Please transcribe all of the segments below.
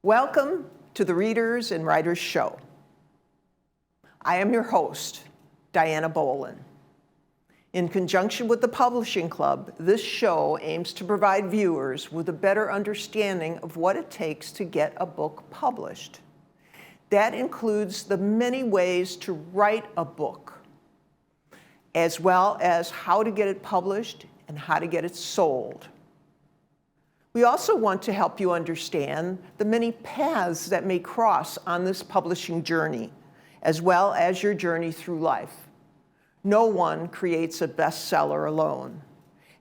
Welcome to the Readers and Writers Show. I am your host, Dianna Bolen. In conjunction with the Publishing Club, this show aims to provide viewers with a better understanding of what it takes to get a book published. That includes the many ways to write a book, as well as how to get it published and how to get it sold. We also want to help you understand the many paths that may cross on this publishing journey, as well as your journey through life. No one creates a bestseller alone.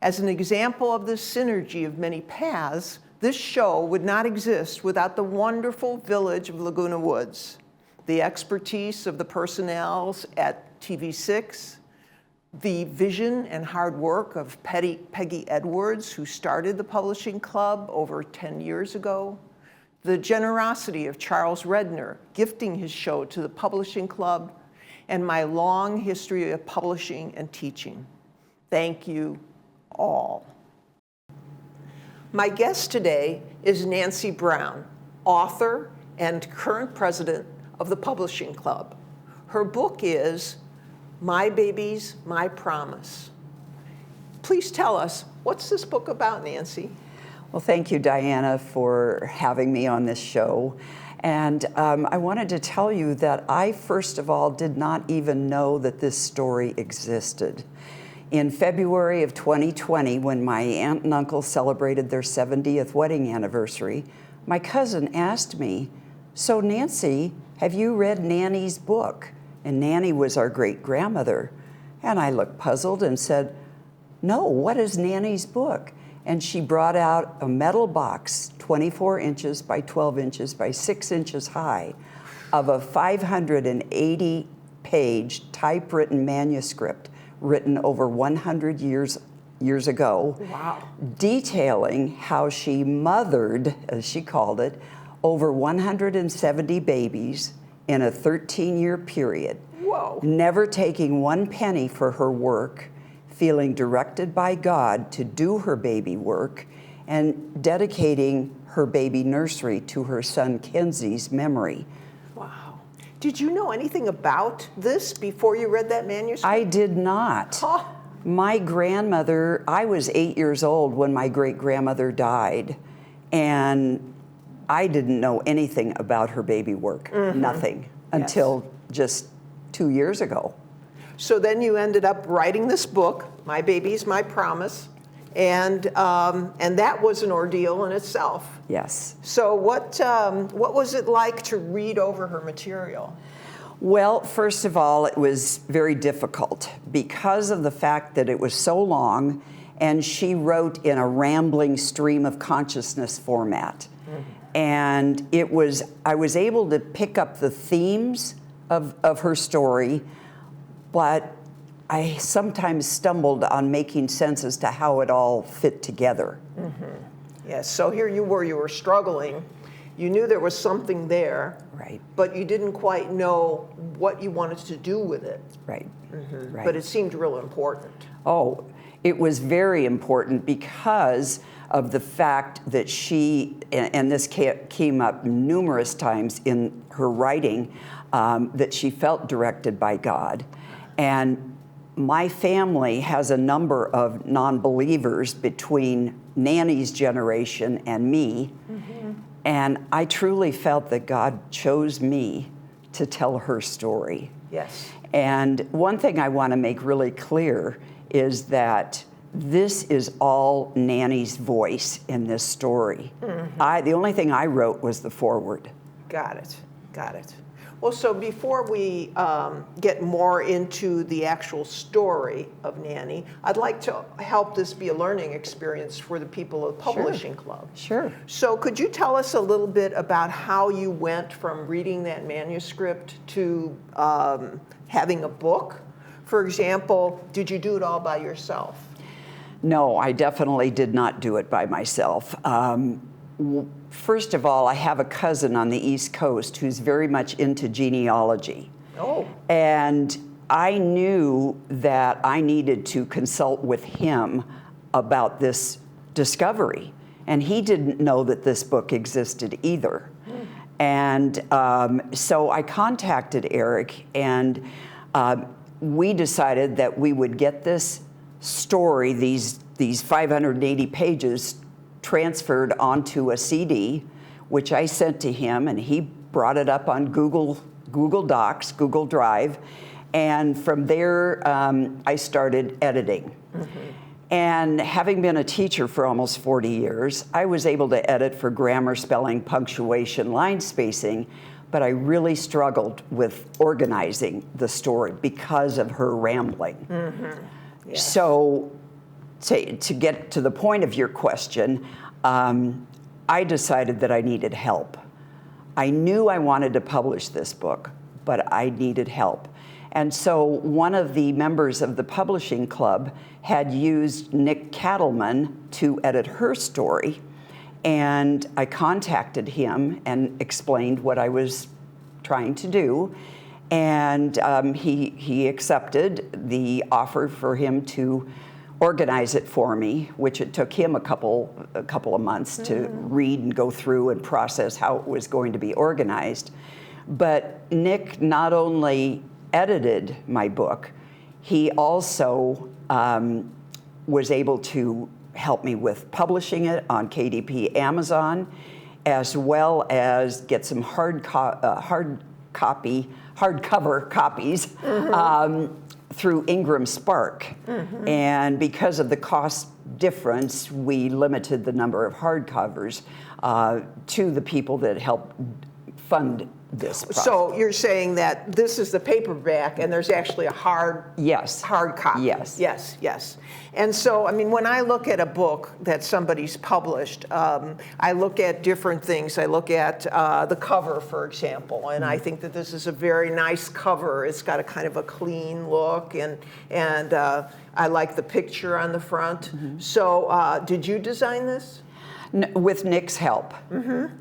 As an example of this synergy of many paths, this show would not exist without the wonderful village of Laguna Woods, the expertise of the personnels at TV6, the vision and hard work of Peggy Edwards, who started the Publishing Club over 10 years ago, the generosity of Charles Redner, gifting his show to the Publishing Club, and my long history of publishing and teaching. Thank you all. My guest today is Nancy Brown, author and current president of the Publishing Club. Her book is My Babies, My Promise. Please tell us, what's this book about, Nancy? Well, thank you, Dianna, for having me on this show. And I wanted to tell you that I, first of all, did not even know that this story existed. In February of 2020, when my aunt and uncle celebrated their 70th wedding anniversary, my cousin asked me, "So Nancy, have you read Nanny's book?" And Nanny was our great-grandmother. And I looked puzzled and said, "No, what is Nanny's book?" And she brought out a metal box, 24 inches by 12 inches by 6 inches high, of a 580-page typewritten manuscript written over 100 years ago. Wow. Detailing how she mothered, as she called it, over 170 babies in a 13-year period. Whoa. Never taking one penny for her work, feeling directed by God to do her baby work, and dedicating her baby nursery to her son Kenzie's memory. Wow. Did you know anything about this before you read that manuscript? I did not. Huh. My grandmother, I was 8 years old when my great-grandmother died, and I didn't know anything about her baby work, nothing, until just 2 years ago. So then you ended up writing this book, My Babies, My Promise, and that was an ordeal in itself. Yes. So what was it like to read over her material? Well, first of all, it was very difficult because of the fact that it was so long, and she wrote in a rambling stream of consciousness format. And I was able to pick up the themes of her story, but I sometimes stumbled on making sense as to how it all fit together. Yes, so here you were struggling. You knew there was something there, Right. but you didn't quite know what you wanted to do with it. Right. Right. But it seemed real important. Oh, it was very important because of the fact that she, and this came up numerous times in her writing, that she felt directed by God. And my family has a number of non-believers between Nanny's generation and me. And I truly felt that God chose me to tell her story. Yes. And one thing I want to make really clear is that this is all Nanny's voice in this story. The only thing I wrote was the foreword. Got it. Got it. Well, so before we get more into the actual story of Nanny, I'd like to help this be a learning experience for the people of the Publishing Club. Sure. So could you tell us a little bit about how you went from reading that manuscript to having a book? For example, did you do it all by yourself? No, I definitely did not do it by myself. First of all, I have a cousin on the East Coast who's very much into genealogy. Oh. And I knew that I needed to consult with him about this discovery. And he didn't know that this book existed either. And so I contacted Eric, and we decided that we would get this story, these 580 pages, transferred onto a CD, which I sent to him, and he brought it up on Google Docs, Google Drive, and from there I started editing. And having been a teacher for almost 40 years, I was able to edit for grammar, spelling, punctuation, line spacing, but I really struggled with organizing the story because of her rambling. Yes. So to get to the point of your question, I decided that I needed help. I knew I wanted to publish this book, but I needed help. And so one of the members of the publishing club had used Nick Cattleman to edit her story, and I contacted him and explained what I was trying to do, and he accepted the offer for him to organize it for me, which it took him a couple of months to read and go through and process how it was going to be organized. But Nick not only edited my book, he also was able to help me with publishing it on KDP Amazon, as well as get some hardcover copies through Ingram Spark. And because of the cost difference, we limited the number of hardcovers to the people that helped fund this process. So you're saying that this is the paperback and there's actually a hard copy. Yes. Yes, yes. And so, I mean, when I look at a book that somebody's published, I look at different things. I look at the cover, for example, and I think that this is a very nice cover. It's got a kind of a clean look, and I like the picture on the front. So did you design this? With Nick's help.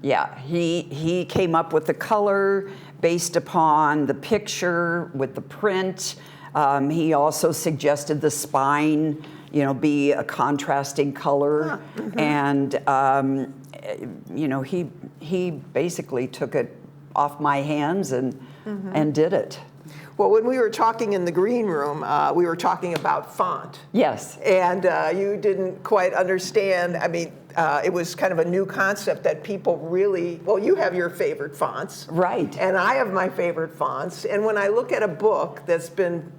Yeah, he came up with the color based upon the picture with the print. He also suggested the spine, be a contrasting color. And, he basically took it off my hands and did it. Well, when we were talking in the green room, we were talking about font. Yes. And you didn't quite understand. I mean, it was kind of a new concept that people really, well, you have your favorite fonts. Right. And I have my favorite fonts. And when I look at a book that's been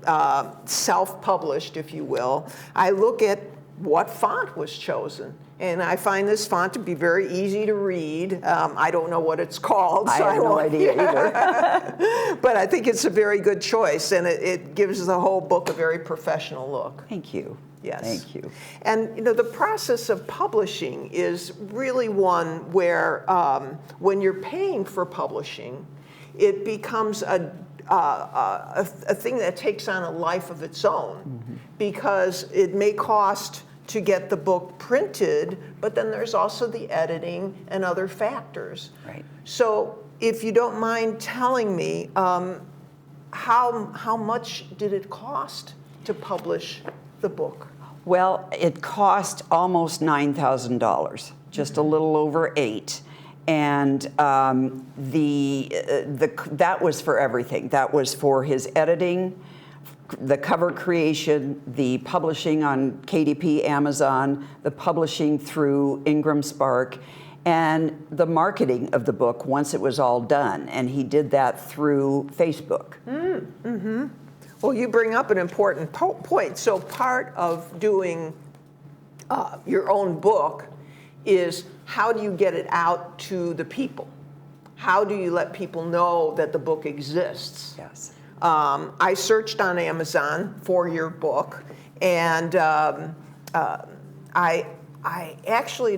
self-published, if you will, I look at what font was chosen. And I find this font to be very easy to read. I don't know what it's called. I have no idea either. But I think it's a very good choice, and it gives the whole book a very professional look. Thank you. Yes. Thank you. And the process of publishing is really one where when you're paying for publishing, it becomes a thing that takes on a life of its own, because it may cost to get the book printed, but then there's also the editing and other factors. Right. So if you don't mind telling me, how much did it cost to publish the book? Well, it cost almost $9,000, just a little over $8,000. And that was for everything. That was for his editing, the cover creation, the publishing on KDP Amazon, the publishing through Ingram Spark, and the marketing of the book once it was all done. And he did that through Facebook. Well, you bring up an important point. So part of doing your own book is, how do you get it out to the people? How do you let people know that the book exists? Yes. I searched on Amazon for your book, and it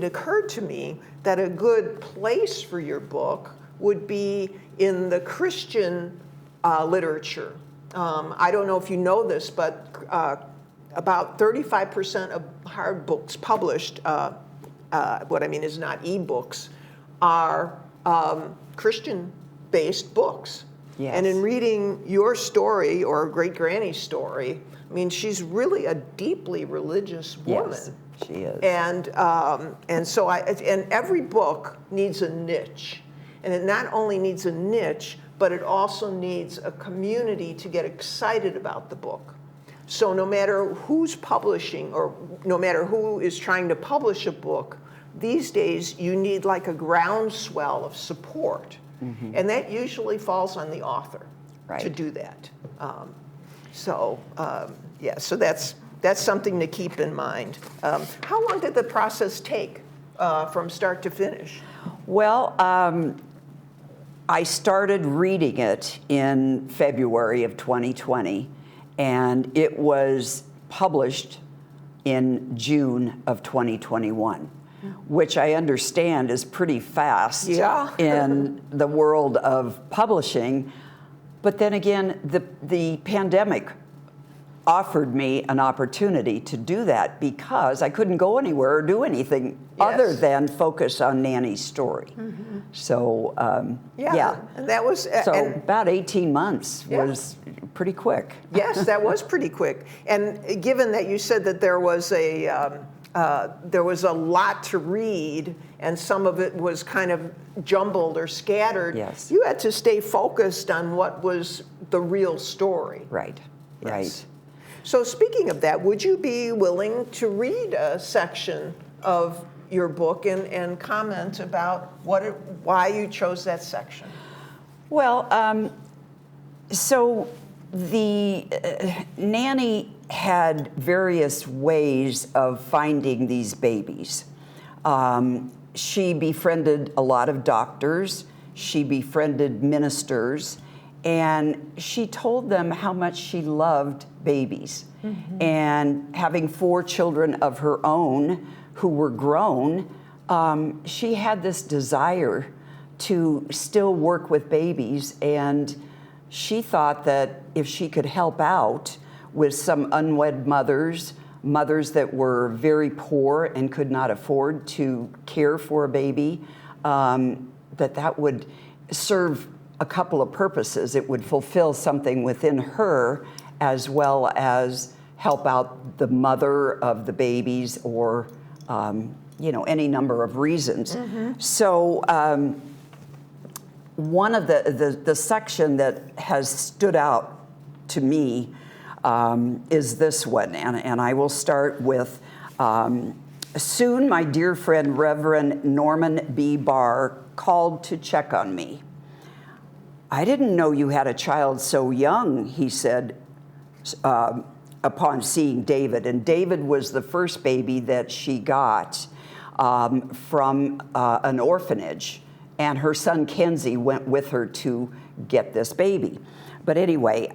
occurred to me that a good place for your book would be in the Christian literature. I don't know if you know this, but about 35% of hard books published, what I mean is not e-books, are Christian-based books. Yes. And in reading your story, or Great Granny's story, I mean, she's really a deeply religious woman. Yes, she is. And so and every book needs a niche. And it not only needs a niche, but it also needs a community to get excited about the book. So no matter who's publishing or no matter who is trying to publish a book, these days you need like a groundswell of support. And that usually falls on the author to do that. Yeah, so that's something to keep in mind. How long did the process take from start to finish? Well, I started reading it in February of 2020, and it was published in June of 2021, which I understand is pretty fast in the world of publishing. But then again, the pandemic offered me an opportunity to do that because I couldn't go anywhere or do anything other than focus on Nanny's story. So, and that was about 18 months was pretty quick. Yes, that was pretty quick. And given that you said that there was a lot to read and some of it was kind of jumbled or scattered, you had to stay focused on what was the real story. Right. So speaking of that, would you be willing to read a section of your book and comment about why you chose that section? Well, so the Nanny had various ways of finding these babies. She befriended a lot of doctors. She befriended ministers. And she told them how much she loved babies. And having 4 children of her own who were grown, she had this desire to still work with babies. And she thought that if she could help out with some unwed mothers that were very poor and could not afford to care for a baby, that would serve a couple of purposes. It would fulfill something within her as well as help out the mother of the babies or any number of reasons. So one of the section that has stood out to me is this one, and I will start with soon my dear friend Reverend Norman B. Barr called to check on me. I didn't know you had a child so young, he said, upon seeing David. And David was the first baby that she got from an orphanage. And her son, Kenzie, went with her to get this baby. But anyway,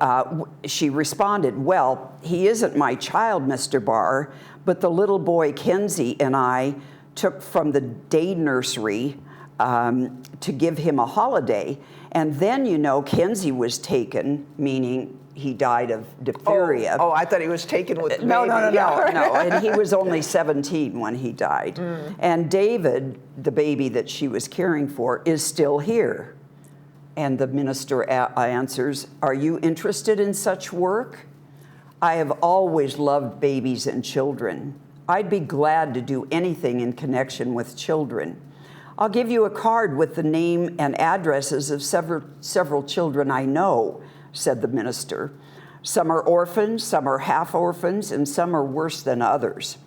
she responded, well, he isn't my child, Mr. Barr, but the little boy, Kenzie, and I took from the day nursery to give him a holiday. And then, Kenzie was taken, meaning he died of diphtheria. Oh, I thought he was taken with the No. baby. No. And he was only 17 when he died. And David, the baby that she was caring for, is still here. And the minister answers, are you interested in such work? I have always loved babies and children. I'd be glad to do anything in connection with children. I'll give you a card with the name and addresses of several children I know, said the minister. Some are orphans, some are half orphans, and some are worse than others.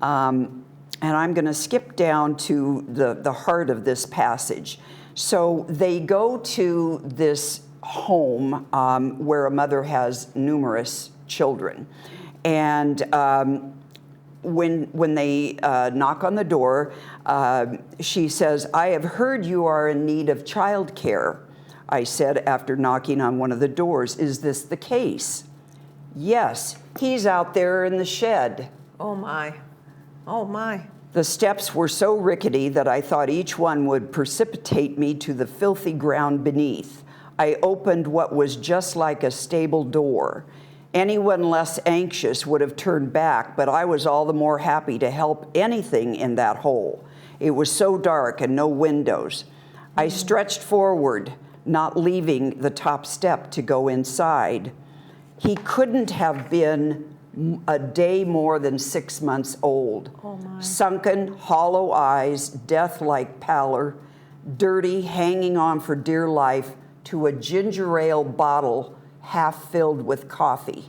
And I'm going to skip down to the heart of this passage. So they go to this home where a mother has numerous children. And when they knock on the door, she says, I have heard you are in need of childcare. I said after knocking on one of the doors, is this the case? Yes, he's out there in the shed. Oh my. The steps were so rickety that I thought each one would precipitate me to the filthy ground beneath. I opened what was just like a stable door. Anyone less anxious would have turned back, but I was all the more happy to help anything in that hole. It was so dark and no windows. I stretched forward, not leaving the top step to go inside. He couldn't have been a day more than 6 months old. Oh my. Sunken, hollow eyes, death-like pallor, dirty, hanging on for dear life to a ginger ale bottle half filled with coffee.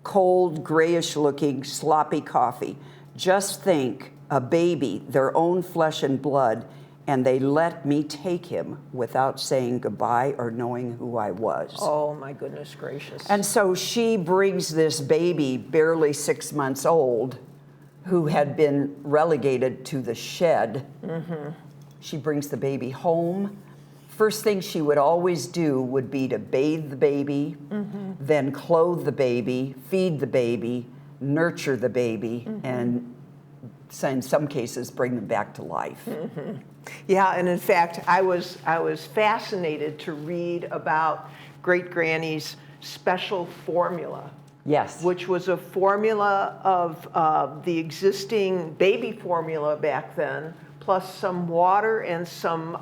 Cold, grayish-looking, sloppy coffee. Just think, a baby, their own flesh and blood, and they let me take him without saying goodbye or knowing who I was. Oh, my goodness gracious. And so she brings this baby, barely 6 months old, who had been relegated to the shed. She brings the baby home. First thing she would always do would be to bathe the baby, then clothe the baby, feed the baby, nurture the baby, and in some cases bring them back to life. Yeah, and in fact, I was fascinated to read about Great Granny's special formula. Yes. Which was a formula of the existing baby formula back then, plus some water and some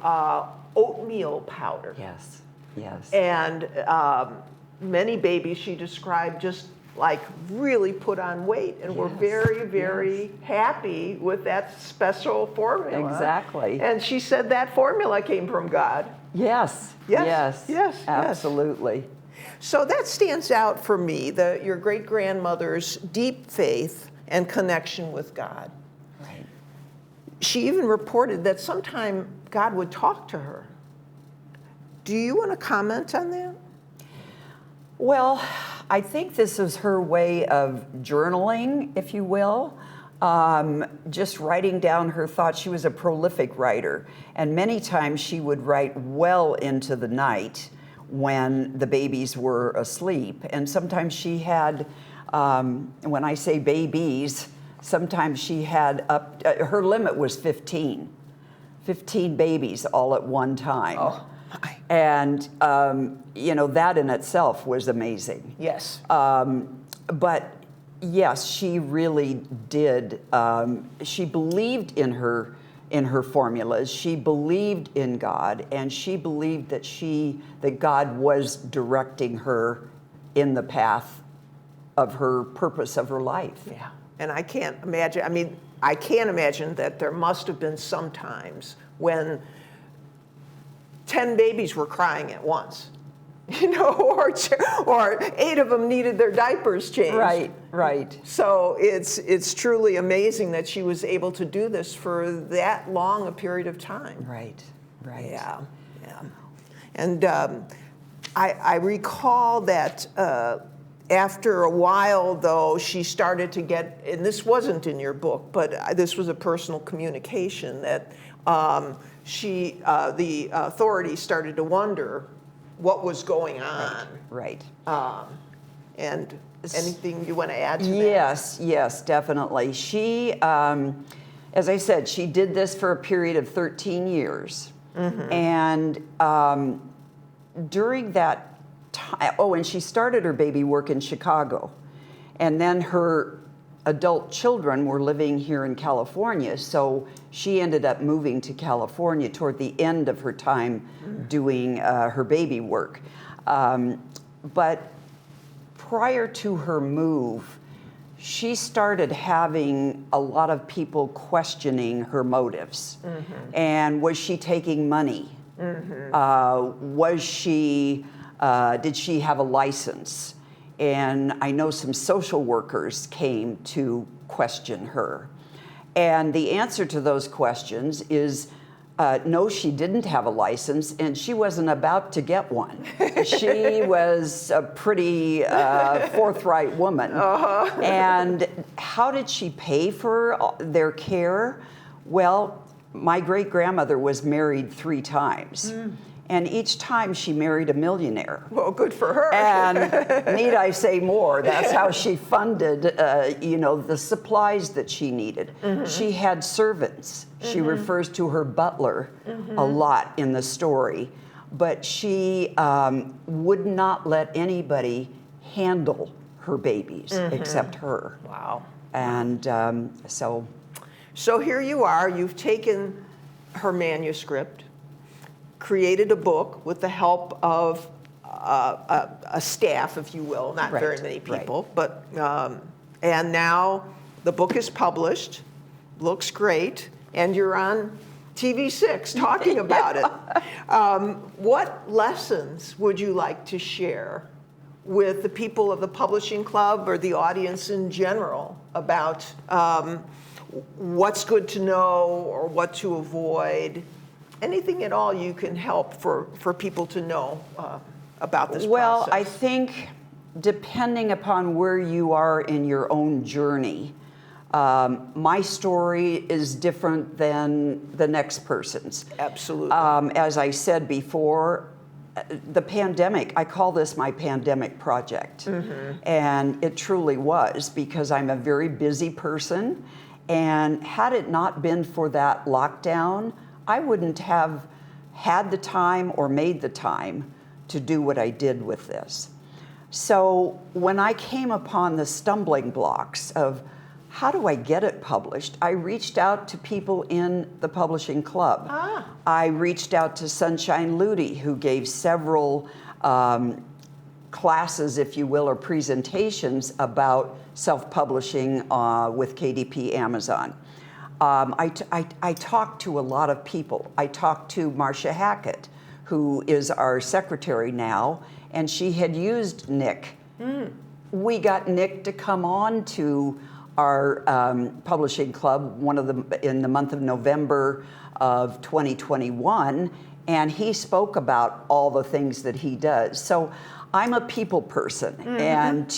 oatmeal powder. Yes, yes. And many babies, she described, just like really put on weight and were very, very happy with that special formula. Exactly. And she said that formula came from God. Yes, Yes, yes, absolutely. So that stands out for me, your great-grandmother's deep faith and connection with God. Right. She even reported that sometime God would talk to her. Do you want to comment on that? Well, I think this is her way of journaling, if you will, just writing down her thoughts. She was a prolific writer, and many times she would write well into the night when the babies were asleep. And sometimes she had, when I say babies, sometimes she had her limit was 15 babies all at one time. Oh. And, that in itself was amazing. Yes. But yes, she really did. She believed in her formulas. She believed in God, and she believed that God was directing her in the path of her purpose of her life. Yeah. And I can't imagine, I can't imagine that there must have been some times when 10 babies were crying at once, or 8 of them needed their diapers changed. Right, right. So it's truly amazing that she was able to do this for that long a period of time. Right, right. Yeah, yeah. And I recall that after a while, though, she started to get, and this wasn't in your book, but this was a personal communication, that the authorities started to wonder what was going on. Right. And anything you want to add to that? Yes, definitely. She, as I said, she did this for a period of 13 years. And during that time, and she started her baby work in Chicago. And then her adult children were living here in California, so she ended up moving to California toward the end of her time doing her baby work. But prior to her move, she started having a lot of people questioning her motives. And was she taking money? Did she have a license? And I know some social workers came to question her. And the answer to those questions is, no, she didn't have a license, and she wasn't about to get one. She was a pretty forthright woman. And how did she pay for their care? Well, my great-grandmother was married 3 times. And each time she married a millionaire. Well, good for her. And need I say more? That's how she funded, the supplies that she needed. She had servants. She refers to her butler a lot in the story. But she would not let anybody handle her babies except her. Wow. And so. So here you are. You've taken her manuscript, created a book with the help of a staff, if you will, not very many people, but and now the book is published, looks great, and you're on TV6 talking about it. What lessons would you like to share with the people of the publishing club or the audience in general about what's good to know or what to avoid? Anything at all you can help for people to know about this Well, process? I think depending upon where you are in your own journey, my story is different than the next person's. Absolutely. As I said before, the pandemic, I call this my pandemic project. And it truly was, because I'm a very busy person. And had it not been for that lockdown, I wouldn't have had the time or made the time to do what I did with this. So when I came upon the stumbling blocks of how do I get it published, I reached out to people in the publishing club. I reached out to Sunshine Ludi, who gave several classes, if you will, or presentations about self-publishing with KDP Amazon. I talked to a lot of people. I talked to Marcia Hackett, who is our secretary now, and she had used Nick. We got Nick to come on to our publishing club in the month of November of 2021, and he spoke about all the things that he does. So I'm a people person, and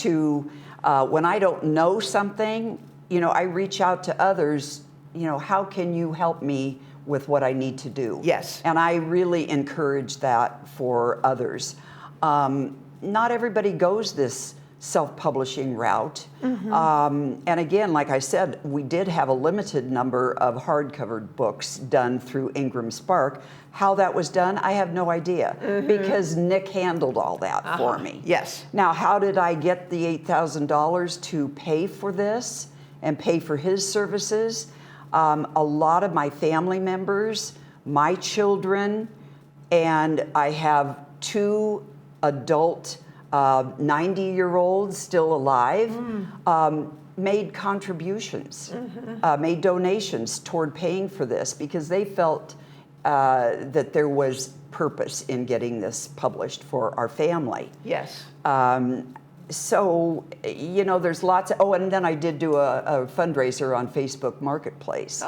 when I don't know something, I reach out to others. How can you help me with what I need to do? Yes. And I really encourage that for others. Not everybody goes this self-publishing route. And again, like I said, we did have a limited number of hardcover books done through Ingram Spark. How that was done, I have no idea, because Nick handled all that for me. Yes. Now, how did I get the $8,000 to pay for this and pay for his services? A lot of my family members, my children, and I have 2 adult 90-year-olds still alive, made contributions, made donations toward paying for this, because they felt that there was purpose in getting this published for our family. Yes. So, there's lots of, and then I did do a fundraiser on Facebook Marketplace.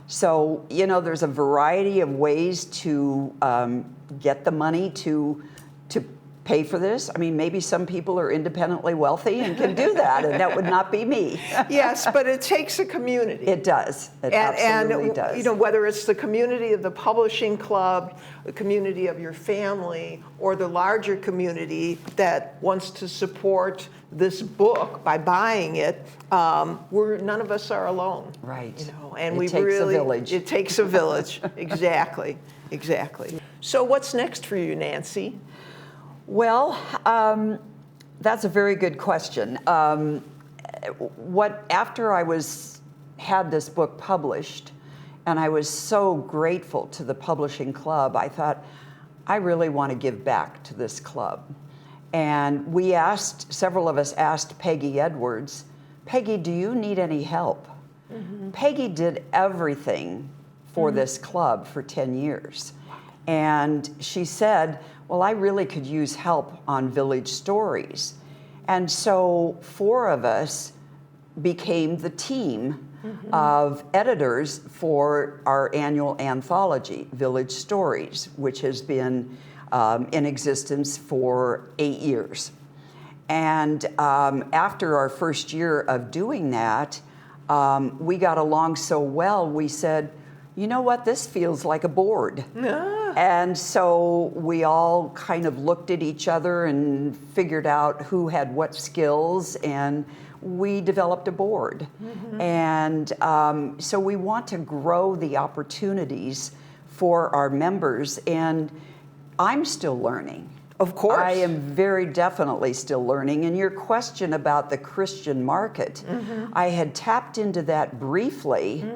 So, there's a variety of ways to get the money to pay for this. I mean, maybe some people are independently wealthy and can do that, and that would not be me. Yes, but it takes a community. It does. It absolutely does. Whether it's the community of the publishing club, the community of your family, or the larger community that wants to support this book by buying it, none of us are alone. Right. And it takes a village. It takes a village. Exactly. So what's next for you, Nancy? Well, that's a very good question. After I had this book published, and I was so grateful to the publishing club, I thought, I really want to give back to this club. And several of us asked Peggy Edwards, Peggy, do you need any help? Peggy did everything for this club for 10 years. And she said, well, I really could use help on Village Stories. And so 4 of us became the team of editors for our annual anthology, Village Stories, which has been in existence for 8 years. And after our first year of doing that, we got along so well, we said, you know what, this feels like a board. And so we all kind of looked at each other and figured out who had what skills, and we developed a board. And so we want to grow the opportunities for our members, and I'm still learning. Of course. I am very definitely still learning. And your question about the Christian market, I had tapped into that briefly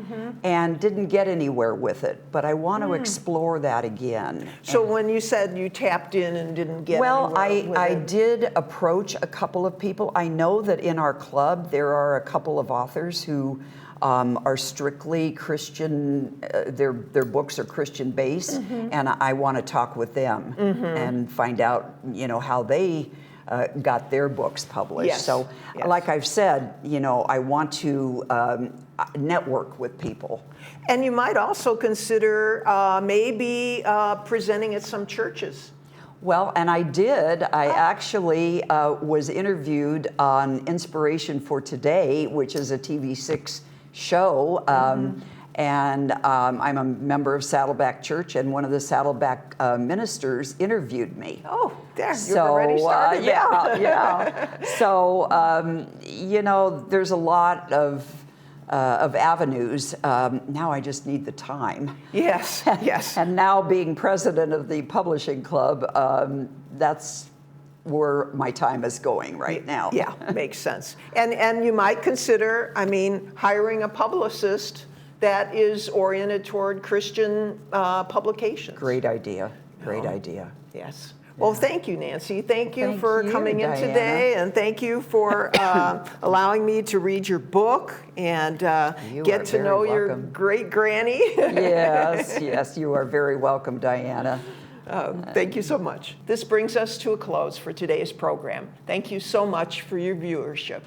and didn't get anywhere with it, but I want to explore that again. So when you said you tapped in and didn't get anywhere with I did approach a couple of people. I know that in our club there are a couple of authors who are strictly Christian, their books are Christian based, and I want to talk with them and find out, how they got their books published. Yes. So, like I've said, I want to network with people. And you might also consider maybe presenting at some churches. Well, and I did. I actually was interviewed on Inspiration for Today, which is a TV6 show. And I'm a member of Saddleback Church, and one of the Saddleback ministers interviewed me. Oh, there, you've already started that. Yeah. So, there's a lot of avenues. Now I just need the time. Yes, yes. And now being president of the publishing club, that's where my time is going right now. Yeah, makes sense. And you might consider, hiring a publicist that is oriented toward Christian publications. Great idea. Great idea. Yes. Well, thank you, Nancy. Thank you Thank for you, coming in Dianna. today, and thank you for allowing me to read your book and get to know your welcome. great granny. Yes, you are very welcome, Dianna. Thank you so much. This brings us to a close for today's program. Thank you so much for your viewership.